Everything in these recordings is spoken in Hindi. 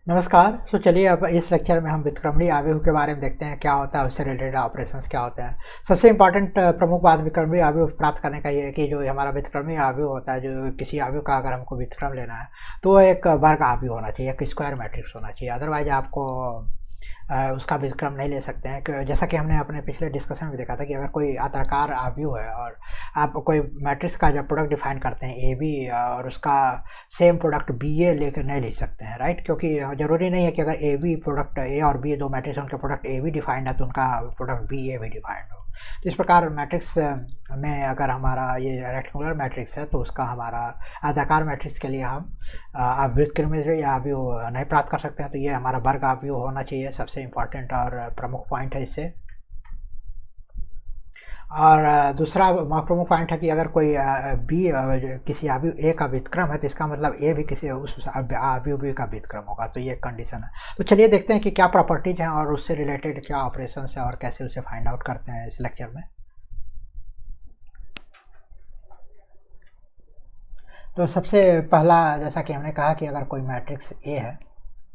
नमस्कार। चलिए अब इस लेक्चर में हम व्युत्क्रमणीय आव्यूह के बारे में देखते हैं क्या होता है, उससे रिलेटेड ऑपरेशंस क्या होते हैं। सबसे इंपॉर्टेंट प्रमुख बात व्युत्क्रमणीय आव्यूह प्राप्त करने का ये है कि जो हमारा व्युत्क्रमणीय आव्यूह होता है, जो किसी आव्यूह का अगर हमको व्युत्क्रम लेना है तो वो एक वर्ग आव्यूह होना चाहिए, एक स्क्वायर मैट्रिक्स होना चाहिए। अदरवाइज आपको उसका व्युत्क्रम नहीं ले सकते हैं जैसा कि हमने अपने पिछले डिस्कशन में देखा था कि अगर कोई आयताकार आव्यूह है और आप कोई मैट्रिक्स का जब प्रोडक्ट डिफाइन करते हैं ए बी और उसका सेम प्रोडक्ट बी ए लेकर नहीं लिख सकते हैं, राइट। क्योंकि ज़रूरी नहीं है कि अगर ए बी प्रोडक्ट ए और बी दो मैट्रिक्स उनके प्रोडक्ट ए बी डिफाइंड है तो उनका प्रोडक्ट बी ए भी डिफाइंड हो। तो इस प्रकार मैट्रिक्स में अगर हमारा ये रेक्टेंगुलर मैट्रिक्स है तो उसका हमारा आयताकार मैट्रिक्स के लिए हम आप व्युत्क्रमणीय आव्यूह नहीं प्राप्त कर सकते हैं। तो ये हमारा वर्ग आव्यूह होना चाहिए, सबसे इम्पॉर्टेंट और प्रमुख पॉइंट है इससे। और दूसरा प्रमुख पॉइंट है कि अगर कोई बी किसी आव्यूह ए का व्युत्क्रम है तो इसका मतलब ए भी किसी उस आव्यूह बी का व्युत्क्रम होगा। तो ये एक कंडीशन है। तो चलिए देखते हैं कि क्या प्रॉपर्टीज हैं और उससे रिलेटेड क्या ऑपरेशंस है और कैसे उसे फाइंड आउट करते हैं इस लेक्चर में। तो सबसे पहला, जैसा कि हमने कहा कि अगर कोई मैट्रिक्स ए है,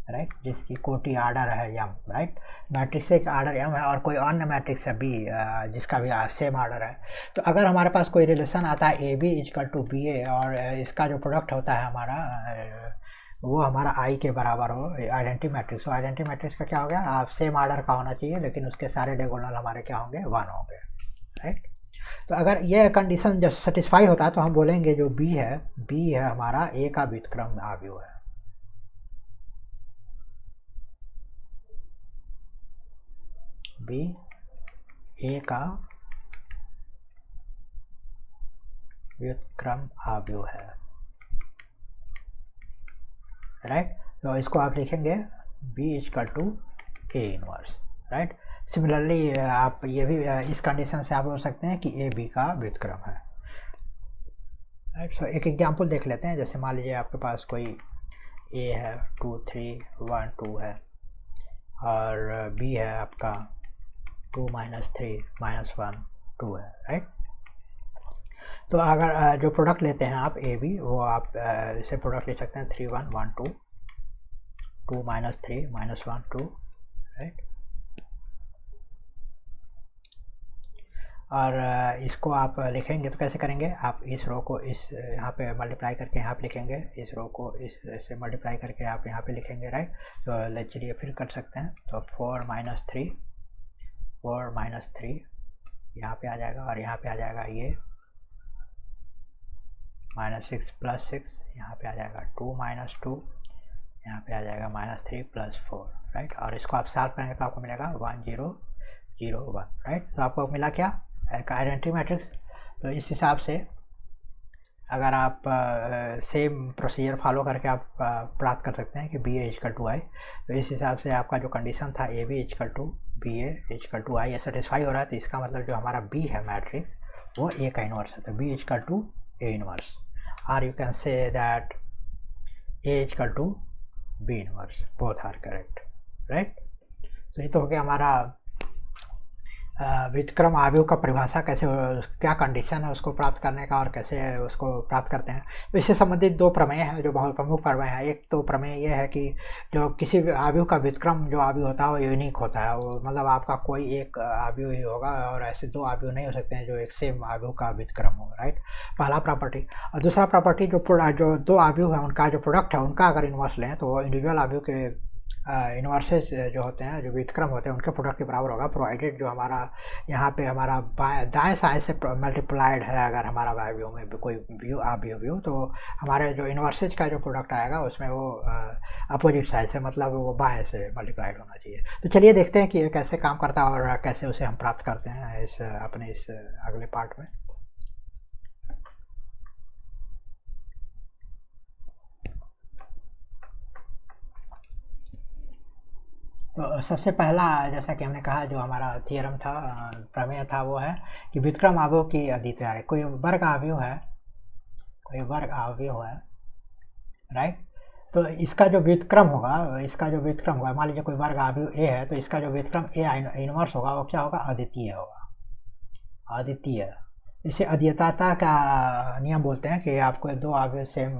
राइट, जिसकी कोटि आर्डर है एम, राइट, मैट्रिक्स एक आर्डर एम है और कोई अन्य मैट्रिक्स है बी जिसका भी सेम आर्डर है। तो अगर हमारे पास कोई रिलेशन आता है A B equal to B A और इसका जो प्रोडक्ट होता है हमारा वो हमारा आई के बराबर हो, आइडेंटिटी मैट्रिक्स हो। आइडेंटिटी मैट्रिक्स का क्या हो गया, आप सेम आर्डर का होना चाहिए लेकिन उसके सारे डायगोनल हमारे क्या होंगे, 1 होंगे, राइट। तो अगर यह कंडीशन जब सेटिस्फाई होता है तो हम बोलेंगे जो बी है हमारा ए का व्युत्क्रम आव्यूह है। बी ए का व्युत्क्रम आव्यूह है, राइट। तो इसको आप लिखेंगे B equal to A inverse, right. Similarly आप ये भी इस कंडीशन से आप बोल सकते हैं कि ए बी का व्युत्क्रम है, राइट। सो एक एग्जांपल देख लेते हैं। जैसे मान लीजिए आपके पास कोई ए है 2 3 1 2 है और बी है आपका 2 3 1 2 है, राइट। तो अगर जो प्रोडक्ट लेते हैं आप ए बी, वो आप इसे प्रोडक्ट ले सकते हैं 3 1 1 2 2 3 1 2, राइट। और इसको आप लिखेंगे तो कैसे करेंगे, आप इस रो को इस यहाँ पे मल्टीप्लाई करके यहाँ पे लिखेंगे, इस रो को इस से मल्टीप्लाई करके आप यहाँ पे लिखेंगे, राइट। तो चलिए फिर कर सकते हैं। तो 4 3 यहाँ पे आ जाएगा और यहाँ पे आ जाएगा ये -6 +6, यहाँ पे आ जाएगा 2 -2, यहाँ पे आ जाएगा -3 +4, राइट। और इसको आप सॉल्व करेंगे तो आपको मिलेगा 1 0 0 1, राइट। तो आपको मिला क्या, एक आइडेंटिटी मैट्रिक्स। तो इस हिसाब से अगर आप सेम प्रोसीजर फॉलो करके आप प्राप्त कर सकते हैं कि B A equal to I. तो इस हिसाब से आपका जो कंडीशन था A B equal to B A equal to I satisfy हो रहा है। तो इसका मतलब जो हमारा बी है मैट्रिक्स वो ए का इनवर्स है, तो B equal to A inverse, और you can say that A equal to B inverse, both are correct, right. तो ये तो हो गया हमारा व्युत्क्रम आव्यूह का परिभाषा, कैसे क्या कंडीशन है उसको प्राप्त करने का और कैसे उसको प्राप्त करते हैं। तो इससे संबंधित दो प्रमेय हैं जो बहुत प्रमुख प्रमेय हैं। एक तो प्रमेय ये है कि जो किसी आव्यूह का व्युत्क्रम जो आव्यूह होता है वो यूनिक होता है, वो मतलब आपका कोई एक आव्यूह ही होगा और ऐसे दो आव्यूह नहीं हो सकते हैं जो एक सेम आव्यूह का व्युत्क्रम हो, राइट। पहला प्रॉपर्टी। और दूसरा प्रॉपर्टी, जो दो आव्यूह है उनका जो प्रोडक्ट है उनका अगर इन्वर्स लें तो वो इंडिविजुअल आव्यूह के इन्वर्सेस जो होते हैं, जो व्युत्क्रम होते हैं, उनके प्रोडक्ट के बराबर होगा, प्रोवाइडेड जो हमारा यहाँ पे हमारा दाएं साइड से मल्टीप्लाइड है। अगर हमारा आव्यूह में कोई व्यू तो हमारे जो इन्वर्सेज का जो प्रोडक्ट आएगा उसमें वो अपोजिट साइड से, मतलब वो बाएं से मल्टीप्लाइड होना चाहिए। तो चलिए देखते हैं कि ये कैसे काम करता है और कैसे उसे हम प्राप्त करते हैं इस अपने इस अगले पार्ट में। तो सबसे पहला, जैसा कि हमने कहा, जो हमारा थियरम था, प्रमेय था, वो है कि व्युत्क्रम आव्यूह की अद्वितीयता है। कोई वर्ग आव्यूह है, राइट। तो इसका जो व्युत्क्रम होगा, मान लीजिए कोई वर्ग आव्यूह ए है तो इसका जो व्युत्क्रम ए इनवर्स होगा वो क्या होगा, अद्वितीय होगा, अद्वितीय। इसे अद्वितीयता का नियम बोलते हैं कि आपको दो आव्यूह सेम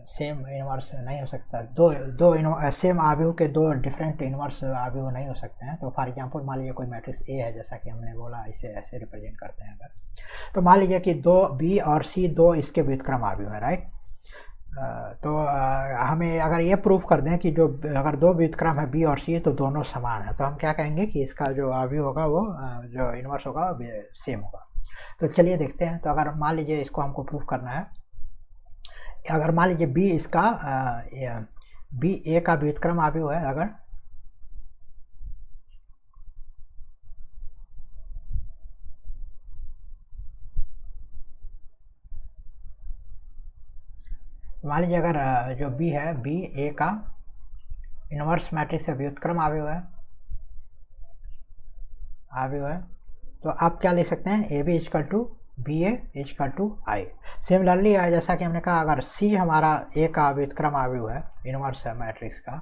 सेम इन्वर्स नहीं हो सकता, दो सेम आव्यूह के दो डिफरेंट इन्वर्स आव्यूह नहीं हो सकते हैं। तो फॉर एग्जांपल मान लीजिए कोई मैट्रिक्स ए है, जैसा कि हमने बोला, इसे ऐसे रिप्रेजेंट करते हैं अगर, तो मान लीजिए कि दो बी और सी दो इसके व्युत्क्रम आव्यूह है, राइट। तो हमें अगर ये प्रूफ कर दें कि जो अगर दो व्युत्क्रम है बी और सी तो दोनों समान है, तो हम क्या कहेंगे कि इसका जो आव्यूह होगा वो जो इन्वर्स होगा सेम होगा। तो चलिए देखते हैं। तो अगर मान लीजिए इसको हमको प्रूफ करना है, अगर मान लीजिए बी इसका बी ए का व्युत्क्रम आव्यूह है, अगर मान लीजिए अगर जो बी है बी ए का इन्वर्स मैट्रिक्स है, व्युत्क्रम आव्यूह है, तो आप क्या लिख सकते हैं, A B equal to B A equal to I. Similarly जैसा कि हमने कहा, अगर सी हमारा ए का व्युत्क्रम आव्यूह है, इन्वर्स है मैट्रिक्स का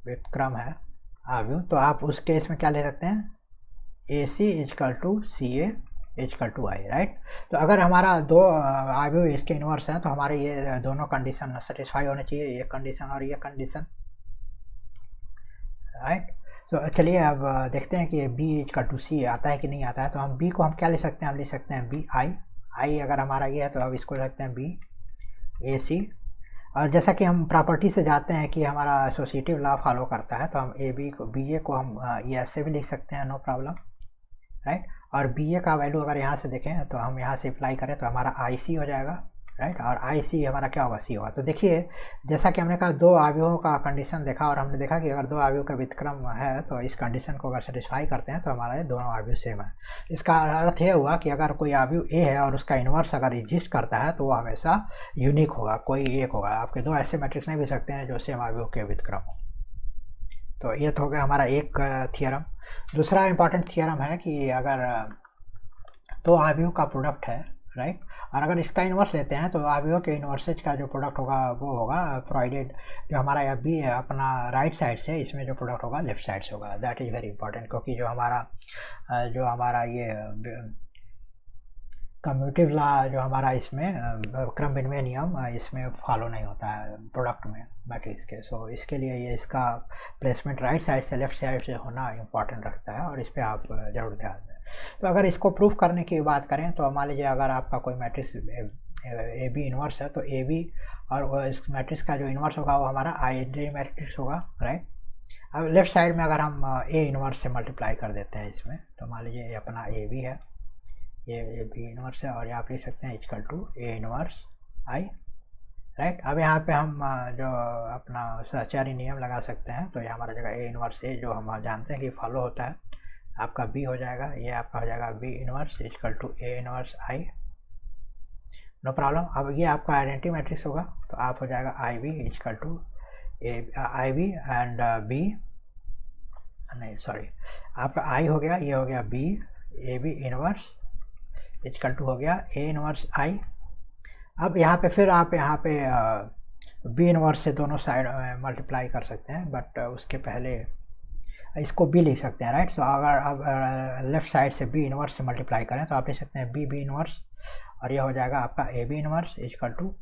व्युत्क्रम है आव्यूह, तो आप उस केस में क्या ले सकते हैं, A C equal to C A equal to I, right. तो अगर हमारा दो आव्यूह इसके इन्वर्स हैं तो हमारे ये दोनों कंडीशन सेटिस्फाई होने चाहिए, ये कंडीशन और ये कंडीशन, राइट। तो चलिए अब देखते हैं कि बी इजकल टू सी आता है कि नहीं आता है। तो हम बी को हम क्या ले सकते हैं, हम लिख सकते हैं बी आई अगर हमारा ये है तो अब इसको लिखते हैं बी ए सी। और जैसा कि हम प्रॉपर्टी से जाते हैं कि हमारा एसोसिएटिव लॉ फॉलो करता है, तो हम ए बी को बी ए को हम ये ऐसे भी लिख सकते हैं, नो प्रॉब्लम, राइट। और बी ए का वैल्यू अगर यहाँ से देखें तो हम यहाँ से अप्लाई करें तो हमारा आई सी हो जाएगा, राइट। और आई सी हमारा क्या होगा, सी होगा। तो देखिए जैसा कि हमने कहा दो आव्यूहों का कंडीशन देखा, और हमने देखा कि अगर दो आव्यूह का व्युत्क्रम है तो इस कंडीशन को अगर सेटिस्फाई करते हैं तो हमारे दोनों आव्यूह सेम है। इसका अर्थ यह हुआ कि अगर कोई आव्यूह ए है और उसका इन्वर्स अगर एग्जिस्ट करता है तो वो हमेशा यूनिक होगा, कोई एक होगा। आपके दो ऐसे मैट्रिक्स नहीं भी सकते हैं जो सेम आव्यूह के व्युत्क्रम हो। तो ये तो हो गया हमारा एक थियरम। दूसरा इंपॉर्टेंट थियरम है कि अगर दो आव्यूह का प्रोडक्ट है, राइट, और अगर इसका इन्वर्स लेते हैं तो आव्यूह के इन्वर्सेज का जो प्रोडक्ट होगा वो होगा प्रोवाइडेड, जो हमारा यह बी है अपना राइट साइड से, इसमें जो प्रोडक्ट होगा लेफ्ट साइड से होगा। दैट इज़ वेरी इंपॉर्टेंट, क्योंकि जो हमारा ये कम्यूटिव लॉ जो हमारा इसमें क्रम विनिमय नियम इसमें फॉलो नहीं होता है प्रोडक्ट में मैट्रिक्स के। सो इसके लिए ये इसका प्लेसमेंट राइट साइड से लेफ्ट साइड से होना इम्पॉर्टेंट रखता है, और इस पर आप ज़रूर ध्यान दें। तो अगर इसको प्रूफ करने की बात करें तो मान लीजिए अगर आपका कोई मैट्रिक्स ए बी इन्वर्स है, तो ए बी और इस मैट्रिक्स का जो इन्वर्स होगा वो हमारा आइडेंटिटी मैट्रिक्स होगा, राइट। अब लेफ्ट साइड में अगर हम ए इन्वर्स से मल्टीप्लाई कर देते हैं इसमें, तो मान लीजिए ये अपना ए बी है, ये ए बी इन्वर्स है, और यहाँ आप लिख सकते हैं equal to A inverse I, right. अब यहाँ पे हम जो अपना सहचारी नियम लगा सकते हैं, तो ये हमारा जगह ए इन्वर्स ए जो हम जानते हैं कि फॉलो होता है, आपका बी हो जाएगा, ये आपका हो जाएगा B inverse equal to A inverse I, no problem. अब ये आपका आइडेंटिटी मैट्रिक्स होगा, तो आप हो जाएगा I B equal to A I B and B, नहीं सॉरी, आपका आई हो गया, ये हो गया B A B inverse equal to हो गया ए इन्वर्स आई। अब यहाँ पे फिर आप यहाँ पे बी इन्वर्स से दोनों साइड मल्टीप्लाई कर सकते हैं, बट उसके पहले इसको बी लिख सकते हैं, राइट। सो अगर आप लेफ्ट साइड से बी इन्वर्स से मल्टीप्लाई करें तो आप लिख सकते हैं बी बी इन्वर्स, और ये हो जाएगा आपका A B inverse equal to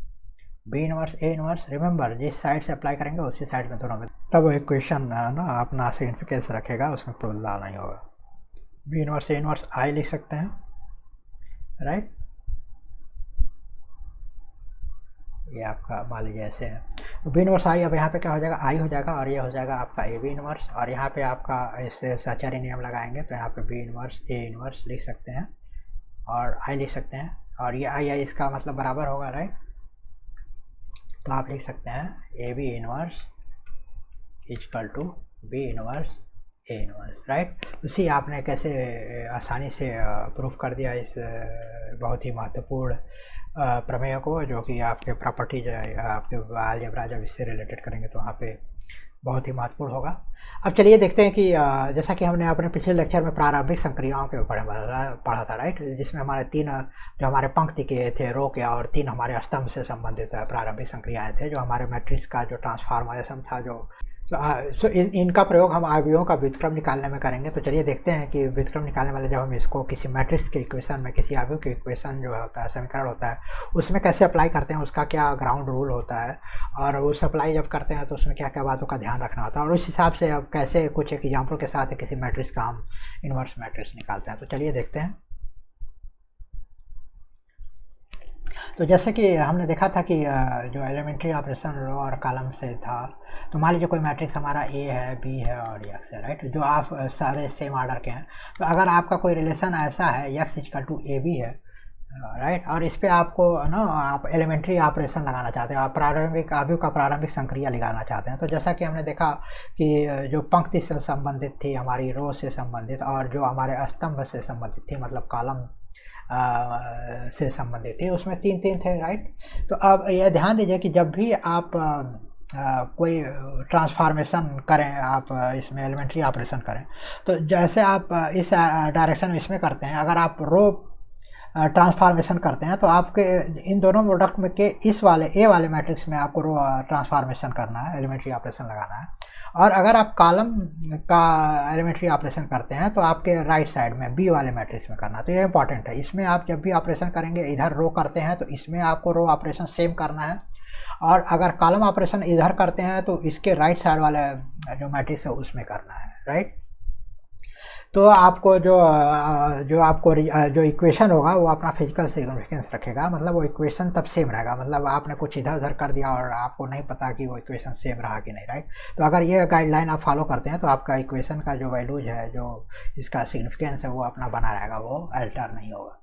B inverse A inverse. Remember जिस साइड से अप्लाई करेंगे उसी साइड में दोनों में, तब इक्वेशन ना अपना सिग्निफिकेंस रखेगा, उसमें बदलाव नहीं होगा। बी इन्वर्स ए इन्वर्स आई लिख सकते हैं, राइट। ये आपका मान लीजिए ऐसे है, तो बी इन्वर्स आई, अब यहाँ पे क्या हो जाएगा, आई हो जाएगा, और ये हो जाएगा आपका ए बी इन्वर्स, और यहाँ पे आपका ऐसे सहचारी नियम लगाएंगे तो यहाँ पे बी इन्वर्स ए इन्वर्स लिख सकते हैं और आई लिख सकते हैं, और ये आई इसका मतलब बराबर होगा, राइट। तो आप लिख सकते हैं A B inverse equal to B inverse A inverse, right. उसी आपने कैसे आसानी से प्रूफ कर दिया इस बहुत ही महत्वपूर्ण प्रमेय को, जो कि आपके प्रॉपर्टीज आपके अलजेब्रा जब इससे रिलेटेड करेंगे तो वहाँ पे बहुत ही महत्वपूर्ण होगा। अब चलिए देखते हैं कि जैसा कि हमने अपने पिछले लेक्चर में प्रारंभिक संक्रियाओं के पढ़ा था, राइट, जिसमें हमारे तीन जो हमारे पंक्ति के थे, रो के, और तीन हमारे स्तंभ से संबंधित प्रारंभिक संक्रियाएं थे, जो हमारे मैट्रिक्स का जो ट्रांसफॉर्मेशन था, जो सो इनका प्रयोग हम आयवीयों का व्युत्क्रम निकालने में करेंगे। तो चलिए देखते हैं कि व्युत्क्रम निकालने वाले जब हम इसको किसी मैट्रिक्स के इक्वेशन में, किसी आयवीय के इक्वेशन जो होता है, समीकरण होता है, उसमें कैसे अप्लाई करते हैं, उसका क्या ग्राउंड रूल होता है, और उस अप्लाई जब करते हैं तो उसमें क्या क्या बातों का ध्यान रखना होता है, और उस हिसाब से अब कैसे कुछ एक एग्जाम्पल के साथ किसी मैट्रिक्स का हम इन्वर्स मैट्रिक्स निकालते हैं। तो चलिए देखते हैं। तो जैसे कि हमने देखा था कि जो एलिमेंट्री ऑपरेशन रो और कॉलम से था, तो मान लीजिए कोई मैट्रिक्स हमारा ए है, बी है और एक्स है, राइट, जो आप सारे सेम ऑर्डर के हैं। तो अगर आपका कोई रिलेशन ऐसा है X equal to A B है, राइट, और इस पर आपको ना आप एलिमेंट्री ऑपरेशन लगाना चाहते हैं, आप प्रारंभिक आयु का प्रारंभिक संक्रिया लगाना चाहते हैं। तो जैसा कि हमने देखा कि जो पंक्ति से संबंधित थी, हमारी रो से संबंधित, और जो हमारे स्तंभ से संबंधित थी, मतलब कॉलम से संबंधित थी, उसमें तीन तीन थे, राइट। तो अब यह ध्यान दीजिए कि जब भी आप कोई ट्रांसफॉर्मेशन करें, आप इसमें एलिमेंट्री ऑपरेशन करें, तो जैसे आप इस डायरेक्शन में इसमें करते हैं, अगर आप रो ट्रांसफॉर्मेशन करते हैं तो आपके इन दोनों प्रोडक्ट में के इस वाले ए वाले मैट्रिक्स में आपको रो ट्रांसफॉर्मेशन करना है, एलिमेंट्री ऑपरेशन लगाना है। और अगर आप कॉलम का एलिमेंट्री ऑपरेशन करते हैं तो आपके राइट साइड में बी वाले मैट्रिक्स में करना है। तो ये इंपॉर्टेंट है। इसमें आप जब भी ऑपरेशन करेंगे, इधर रो करते हैं तो इसमें आपको रो ऑपरेशन सेम करना है, और अगर कॉलम ऑपरेशन इधर करते हैं तो इसके राइट साइड वाले जो मैट्रिक्स है उसमें करना है, राइट। तो आपको जो आपको जो इक्वेशन होगा वो अपना फिजिकल सिग्निफिकेंस रखेगा, मतलब वो इक्वेशन तब सेम रहेगा, मतलब आपने कुछ इधर उधर कर दिया और आपको नहीं पता कि वो इक्वेशन सेम रहा कि नहीं, राइट। तो अगर ये गाइडलाइन आप फॉलो करते हैं तो आपका इक्वेशन का जो वैल्यूज है, जो इसका सिग्निफिकेंस है, वो अपना बना रहेगा, वो अल्टर नहीं होगा।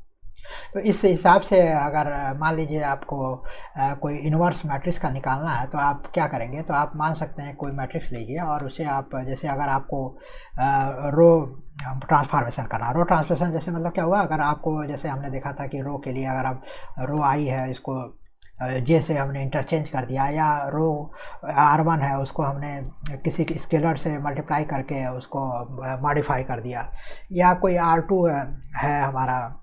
तो इस हिसाब से अगर मान लीजिए आपको कोई इन्वर्स मैट्रिक्स का निकालना है तो आप क्या करेंगे, तो आप मान सकते हैं कोई मैट्रिक्स लीजिए और उसे आप, जैसे अगर आपको रो ट्रांसफॉर्मेशन करना, रो ट्रांसफॉर्मेशन जैसे मतलब क्या हुआ, अगर आपको, जैसे हमने देखा था कि रो के लिए अगर आप रो आई है, इसको जे से हमने इंटरचेंज कर दिया, या रो R1 है उसको हमने किसी स्केलर से मल्टीप्लाई करके उसको मॉडिफाई कर दिया, या कोई R2 है हमारा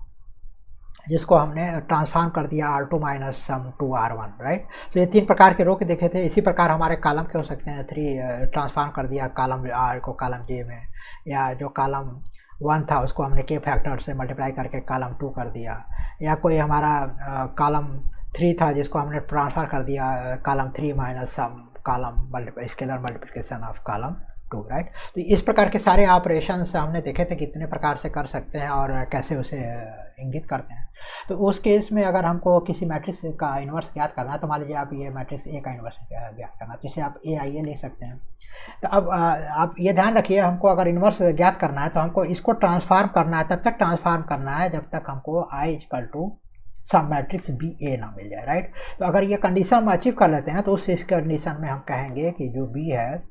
जिसको हमने ट्रांसफॉर्म कर दिया R2 minus sum to R1, right. तो ये तीन प्रकार के रो के देखे थे। इसी प्रकार हमारे कॉलम के हो सकते हैं, थ्री ट्रांसफॉर्म कर दिया कॉलम R को कॉलम J में, या जो कॉलम 1 था उसको हमने के फैक्टर से मल्टीप्लाई करके कॉलम 2 कर दिया, या कोई हमारा कॉलम 3 था जिसको हमने ट्रांसफर कर दिया column 3 minus sum column scalar multiplication of column 2, right. तो इस प्रकार के सारे ऑपरेशन हमने देखे थे कितने प्रकार से कर सकते हैं और कैसे उसे इंगित करते हैं। तो उस केस में अगर हमको किसी मैट्रिक्स का इन्वर्स ज्ञात करना है, तो मान लीजिए आप ये मैट्रिक्स ए का इन्वर्स ज्ञात करना है, तो इसे आप ए आई ए ले सकते हैं। तो अब आप ये ध्यान रखिए, हमको अगर इन्वर्स ज्ञात करना है तो हमको इसको ट्रांसफॉर्म करना है, तब तक ट्रांसफॉर्म करना है जब तक हमको I equal to some matrix B A ना मिल जाए, राइट। तो अगर ये कंडीशन हम अचीव कर लेते हैं तो उस कंडीशन में हम कहेंगे कि जो बी है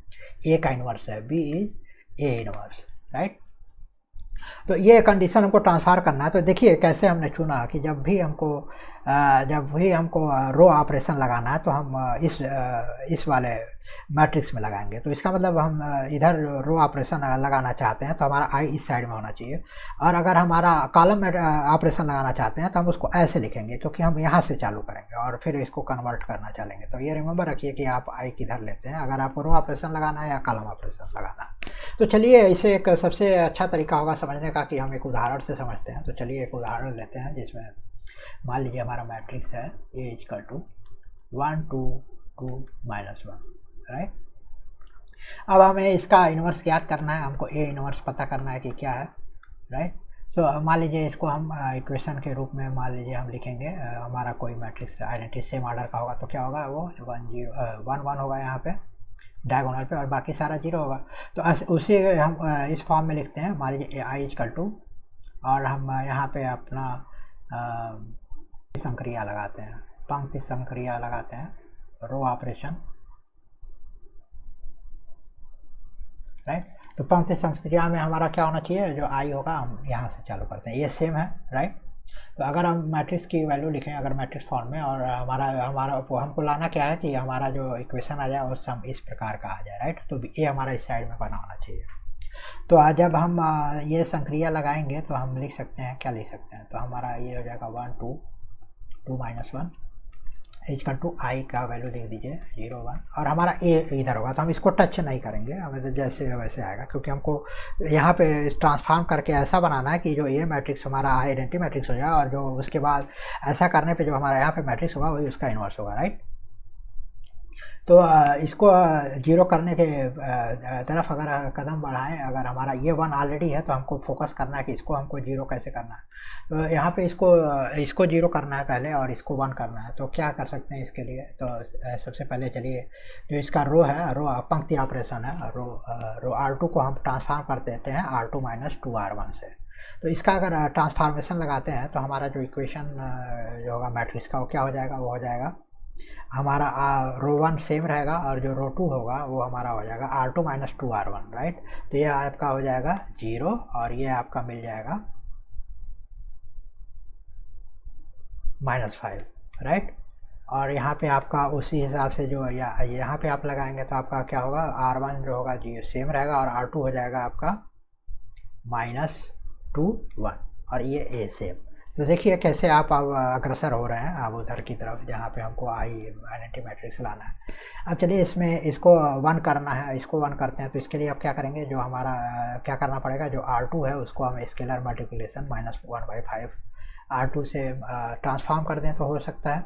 ए का इन्वर्स है, B is A inverse, right. तो ये कंडीशन हमको ट्रांसफर करना है। तो देखिए कैसे हमने चुना कि जब भी हमको रो ऑपरेशन लगाना है तो हम इस वाले मैट्रिक्स में लगाएंगे। तो इसका मतलब हम इधर रो ऑपरेशन लगाना चाहते हैं तो हमारा आई इस साइड में होना चाहिए, और अगर हमारा कॉलम ऑपरेशन लगाना चाहते हैं तो हम उसको ऐसे लिखेंगे, क्योंकि हम यहाँ से चालू करेंगे और फिर इसको कन्वर्ट करना चलेंगे। तो ये रिमेंबर रखिए कि आप आई किधर लेते हैं, अगर आपको रो ऑपरेशन लगाना है या कॉलम ऑपरेशन लगाना है। तो चलिए इसे एक सबसे अच्छा तरीका होगा समझने का कि हम एक उदाहरण से समझते हैं। तो चलिए एक उदाहरण लेते हैं जिसमें मान लीजिए हमारा मैट्रिक्स है ए इक्वल टू 1 2 2 -1, राइट। अब हमें इसका इन्वर्स ज्ञात करना है, हमको ए इन्वर्स पता करना है कि क्या है, राइट। सो मान लीजिए इसको हम इक्वेशन के रूप में मान लीजिए हम लिखेंगे, हमारा कोई मैट्रिक्स आइडेंटिटी सेम ऑर्डर का होगा तो क्या होगा, वो 1 1 होगा यहाँ पे डायगोनल पे, और बाकी सारा 0 होगा। तो उसी हम इस फॉर्म में लिखते हैं, मान लीजिए आई इक्वल टू, और हम यहाँ पे अपना संक्रिया लगाते हैं, पंक्ति संक्रिया लगाते हैं, रो ऑपरेशन, राइट। तो पंक्ति संक्रिया में हमारा क्या होना चाहिए, जो आई होगा हम यहाँ से चालू करते हैं, ये सेम है, राइट। तो अगर हम मैट्रिक्स की वैल्यू लिखें अगर मैट्रिक्स फॉर्म में, और हमारा हमको लाना क्या है कि हमारा जो इक्वेशन आ जाए वो सम इस प्रकार का आ जाए, राइट। तो ये हमारा इस साइड में बना होना चाहिए। तो जब हम ये संक्रिया लगाएंगे तो हम लिख सकते हैं, क्या लिख सकते हैं, तो हमारा ये हो जाएगा 1 2 2 -1, इक्वल टू आई का वैल्यू लिख दीजिए 0 1 और हमारा ए इधर होगा, तो हम इसको टच नहीं करेंगे, हमें तो जैसे वैसे आएगा, क्योंकि हमको यहाँ पे ट्रांसफॉर्म करके ऐसा बनाना है कि जो ये मैट्रिक्स हमारा आइडेंटिटी मैट्रिक्स हो जाए और जो उसके बाद ऐसा करने पे जो हमारा यहाँ पे मैट्रिक्स होगा वही उसका इन्वर्स होगा, राइट। तो इसको जीरो करने के तरफ अगर कदम बढ़ाएं, अगर हमारा ये 1 ऑलरेडी है तो हमको फोकस करना है कि इसको हमको जीरो कैसे करना है। तो यहाँ पे इसको जीरो करना है पहले और इसको 1 करना है। तो क्या कर सकते हैं इसके लिए, तो सबसे पहले चलिए जो इसका रो है, रो पंक्ति ऑपरेशन है, रो R2 को हम ट्रांसफार्म कर देते हैं R2 माइनस 2R1 से। तो इसका अगर ट्रांसफार्मेशन लगाते हैं तो हमारा जो इक्वेशन जो होगा मैट्रिक्स का वो क्या हो जाएगा, वो हो जाएगा हमारा रो 1 सेम रहेगा और जो रो 2 होगा वो हमारा हो जाएगा R2 माइनस 2R1, राइट। तो ये आपका हो जाएगा 0 और ये आपका मिल जाएगा -5, राइट। और यहाँ पे आपका उसी हिसाब से जो यहाँ पे आप लगाएंगे तो आपका क्या होगा, R1 जो होगा जी सेम रहेगा और R2 हो जाएगा आपका -2 1 और ये ए सेम। तो देखिए कैसे आप अब अग्रसर हो रहे हैं अब उधर की तरफ जहाँ पे हमको आइडेंटिटी मैट्रिक्स लाना है। अब चलिए इसमें इसको 1 करना है, इसको 1 करते हैं। तो इसके लिए अब क्या करेंगे, जो हमारा क्या करना पड़ेगा, जो R2 है उसको हम स्केलर मल्टीप्लिकेशन -1/5 R2 से ट्रांसफॉर्म कर दें तो हो सकता है।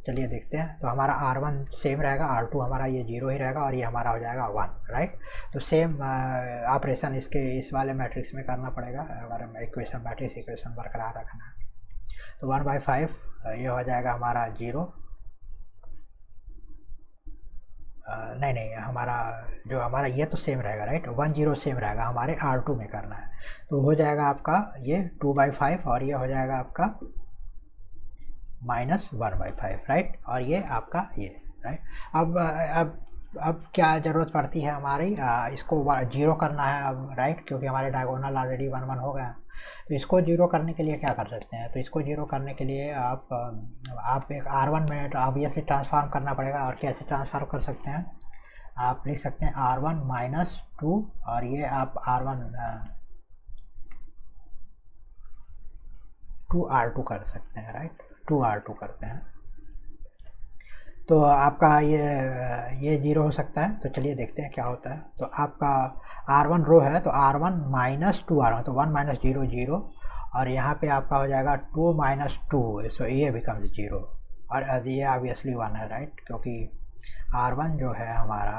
चलिए देखते हैं। तो हमारा R1 सेम रहेगा, R2 हमारा ये 0 ही रहेगा और ये हमारा हो जाएगा 1, राइट। तो सेम ऑपरेशन इस वाले मैट्रिक्स में करना पड़ेगा अगर इक्वेशन मैट्रिक्स इक्वेशन बरकरार रखना है। तो 1/5 ये हो जाएगा हमारा 0, नहीं हमारा ये तो सेम रहेगा, राइट। 1 0 सेम रहेगा, हमारे R2 में करना है। तो हो जाएगा आपका ये 2/5 और ये हो जाएगा आपका -1/5, राइट। और ये आपका ये, राइट। अब क्या ज़रूरत पड़ती है हमारी, इसको 0 करना है अब, राइट, क्योंकि हमारे डायगोनल ऑलरेडी 1 1 हो गया। तो इसको 0 करने के लिए क्या कर सकते हैं, तो इसको 0 करने के लिए आप एक R1 में तो ऑब्वियसली ट्रांसफार्म करना पड़ेगा। और कैसे ट्रांसफार्म कर सकते हैं, आप लिख सकते हैं R1 -2 और ये आप R1 2R2 कर सकते हैं, राइट। 2R2 करते हैं तो आपका ये 0 हो सकता है। तो चलिए देखते हैं क्या होता है। तो आपका R1 रो है तो R1 -2R1, तो 1 - 0 0 और यहाँ पे आपका हो जाएगा 2 - 2, सो ये बिकम्स 0 और ये ऑब्वियसली 1 है, राइट, क्योंकि R1 जो है हमारा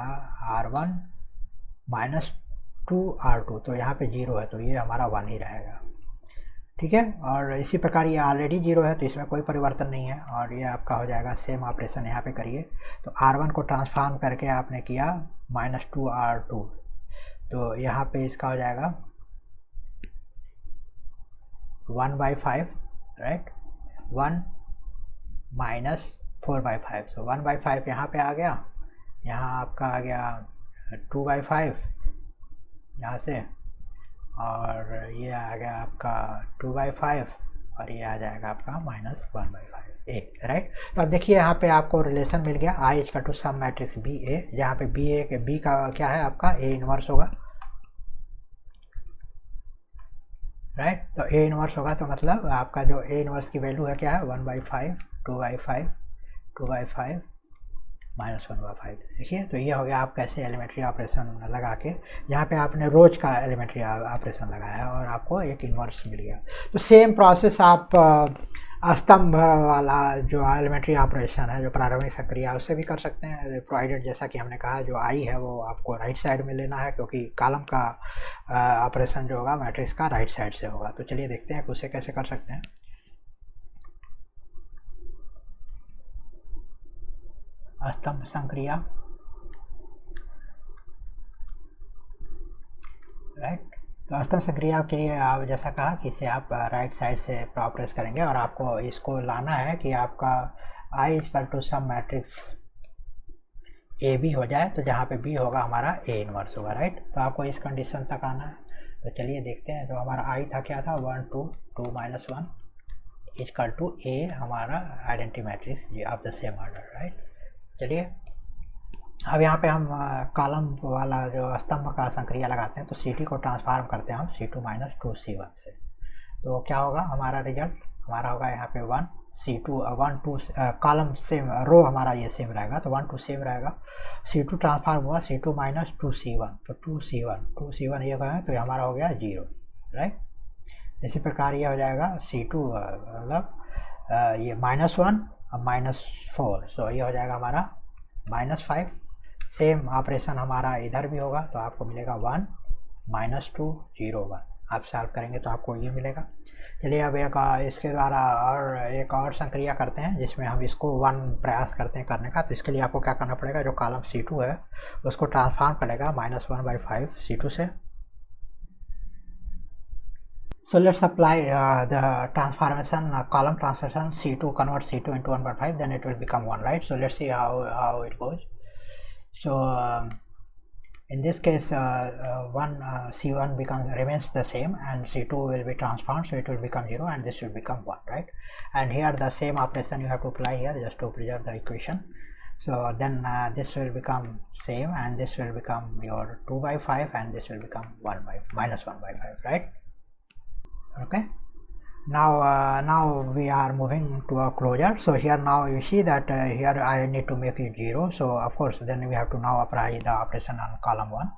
R1 -2R2 तो यहाँ पे 0 है तो ये हमारा 1 ही रहेगा, ठीक है। और इसी प्रकार ये ऑलरेडी 0 है तो इसमें कोई परिवर्तन नहीं है और ये आपका हो जाएगा सेम ऑपरेशन यहाँ पे करिए। तो R1 को ट्रांसफार्म करके आपने किया -2R2 तो यहाँ पे इसका हो जाएगा 1/5, राइट, 1 -4/5, सो 1/5 यहाँ पे आ गया, यहाँ आपका आ गया 2/5 यहाँ से और ये आ गया आपका 2/5 और ये आ जाएगा आपका -1/5 ए, राइट। तो अब देखिए यहाँ पे आपको रिलेशन मिल गया I equal to some matrix B A, जहाँ पे बी का क्या है आपका ए इनवर्स होगा, राइट। तो ए इनवर्स होगा तो मतलब आपका जो ए इनवर्स की वैल्यू है क्या है 1/5 2/5 2/5 -1/5। देखिए तो ये हो गया आप कैसे एलिमेंट्री ऑपरेशन लगा के, यहाँ पे आपने रोज का एलिमेंट्री ऑपरेशन लगाया और आपको एक इन्वर्स मिल गया। तो सेम प्रोसेस आप स्तंभ वाला जो एलिमेंट्री ऑपरेशन है, जो प्रारंभिक संक्रिया, उससे भी कर सकते हैं, प्रोवाइडेड जैसा कि हमने कहा जो आई है वो आपको राइट साइड में लेना है, क्योंकि कॉलम का ऑपरेशन जो होगा मैट्रिक्स का राइट साइड से होगा। तो चलिए देखते हैं उसे कैसे कर सकते हैं। स्तंभ संक्रिया, राइट। तो स्तंभ संक्रिया के लिए आप जैसा कहा कि इसे आप राइट साइड से प्रोग्रेस करेंगे और आपको इसको लाना है कि आपका I equal to some matrix A B हो जाए, तो जहाँ पे बी होगा हमारा ए इनवर्स होगा, राइट। तो आपको इस कंडीशन तक आना है। तो चलिए देखते हैं। जो हमारा I था क्या था 1 2 2 -1 इक्वल टू ए हमारा identity matrix of the same order, right. चलिए अब यहाँ पे हम कॉलम वाला जो स्तंभ का संक्रिया लगाते हैं तो C2 को ट्रांसफार्म करते हैं हम C2 - 2C1 से। तो क्या होगा हमारा रिजल्ट, हमारा होगा यहाँ पे 1 C2 1 2 कॉलम सेम, रो हमारा ये सेम रहेगा, तो 1 2 सेम रहेगा। C2 ट्रांसफॉर्म हुआ C2 माइनस 2C1, तो 2C1 ये होगा, तो ये हमारा हो गया 0, राइट। इसी प्रकार ये हो जाएगा C2 मतलब ये -1 और -4, सो ये हो जाएगा हमारा -5। सेम ऑपरेशन हमारा इधर भी होगा, तो आपको मिलेगा 1 -2 0 1। आप सॉल्व करेंगे तो आपको ये मिलेगा। चलिए अब एक इसके द्वारा और एक और संक्रिया करते हैं जिसमें हम इसको 1 प्रयास करते हैं करने का। तो इसके लिए आपको क्या करना पड़ेगा, जो कॉलम C2 है उसको ट्रांसफॉर्म करेगा -1/5 C2 से। So let's apply the transformation column transformation C2 convert C2 into 1/5, then it will become 1, right? So let's see how it goes. So in this case C1 remains the same and C2 will be transformed, so it will become 0 and this will become 1, right? And here the same operation you have to apply here just to preserve the equation. So then this will become same and this will become your 2/5 and this will become -1/5, right? Okay, now we are moving to a closure. So here now you see that here I need to make it 0, so of course then we have to now apply the operation on column 1.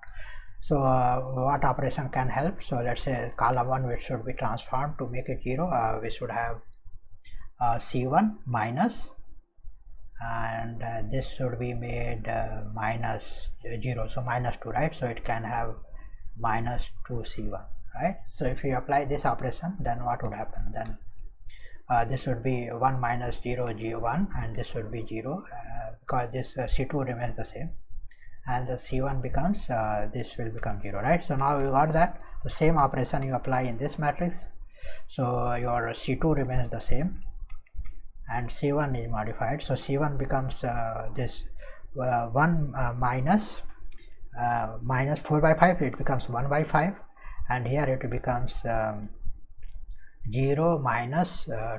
So what operation can help? So let's say column 1 which should be transformed to make it 0, we should have C1 minus, and this should be made -0, so -2, right? So it can have -2C1, right? So if you apply this operation, then what would happen? Then this would be 1 minus 0 G1 and this would be 0 because this C2 remains the same, and the C1 becomes this will become 0, right? So now you got that the same operation you apply in this matrix, so your C2 remains the same and C1 is modified, so C1 becomes this 1 minus 4/5, it becomes 1/5, and here it becomes 0 minus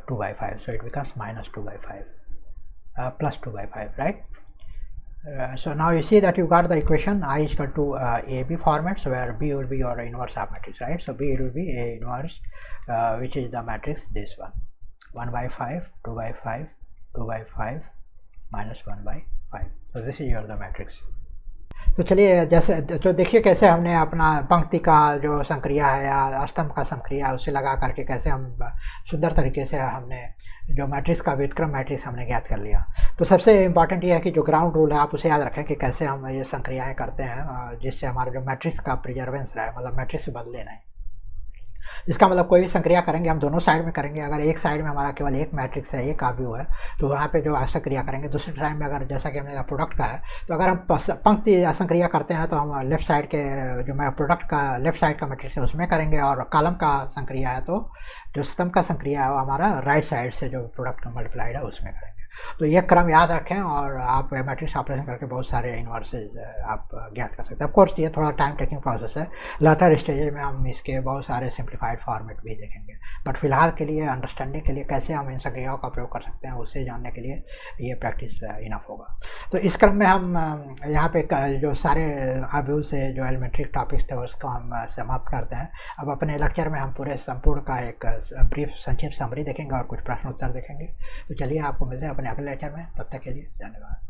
2/5, so it becomes -2/5 plus 2/5, right? So now you see that you got the equation I is equal to AB format, so where B will be your inverse of matrix, right? So B will be A inverse, which is the matrix this one, 1/5 2/5 2/5 -1/5, so this is your the matrix. तो चलिए जैसे तो देखिए कैसे हमने अपना पंक्ति का जो संक्रिया है या स्तंभ का संक्रिया है उसे लगा करके कैसे हम सुंदर तरीके से हमने जो मैट्रिक्स का व्युत्क्रम मैट्रिक्स हमने ज्ञात कर लिया। तो सबसे इम्पॉर्टेंट ये है कि जो ग्राउंड रूल है आप उसे याद रखें कि कैसे हम ये संक्रियाएं करते हैं जिससे हमारा जो मैट्रिक्स का प्रिजर्वेंस रहे, मतलब मैट्रिक्स बदले नहीं। इसका मतलब कोई भी संक्रिया करेंगे हम दोनों साइड में करेंगे। अगर एक साइड में हमारा केवल एक मैट्रिक्स है, एक आव्यूह है, तो वहाँ पे जो संक्रिया करेंगे। दूसरे साइड में अगर जैसा कि हमने प्रोडक्ट का है, तो अगर हम पंक्ति संक्रिया करते हैं तो हम लेफ्ट साइड के जो मैं प्रोडक्ट का लेफ्ट साइड का मैट्रिक्स है उसमें करेंगे, और कॉलम का संक्रिया है तो जो स्तंभ का संक्रिया है वो हमारा राइट साइड से जो प्रोडक्ट मल्टीप्लाइड है उसमें करेंगे। तो ये क्रम याद रखें और आप मैट्रिक्स ऑपरेशन करके बहुत सारे इन्वर्सेज आप ज्ञात कर सकते हैं। ऑफकोर्स ये थोड़ा टाइम टेकिंग प्रोसेस है, लेटर स्टेज में हम इसके बहुत सारे सिंप्लीफाइड फॉर्मेट भी देखेंगे, बट फिलहाल के लिए अंडरस्टैंडिंग के लिए कैसे हम इन संक्रियाओं का प्रयोग कर सकते हैं उसे जानने के लिए ये प्रैक्टिस इनफ होगा। तो इस क्रम में हम यहाँ पे जो सारे आव्यूह से जो एलिमेंट्री टॉपिक्स थे उसको हम समाप्त करते हैं। अब अपने लेक्चर में हम पूरे संपूर्ण का एक ब्रीफ संक्षिप्त समरी देखेंगे और कुछ प्रश्न उत्तर देखेंगे। तो चलिए आपको मिलते हैं अपने अगले लेक्चर में, तब तक के लिए धन्यवाद।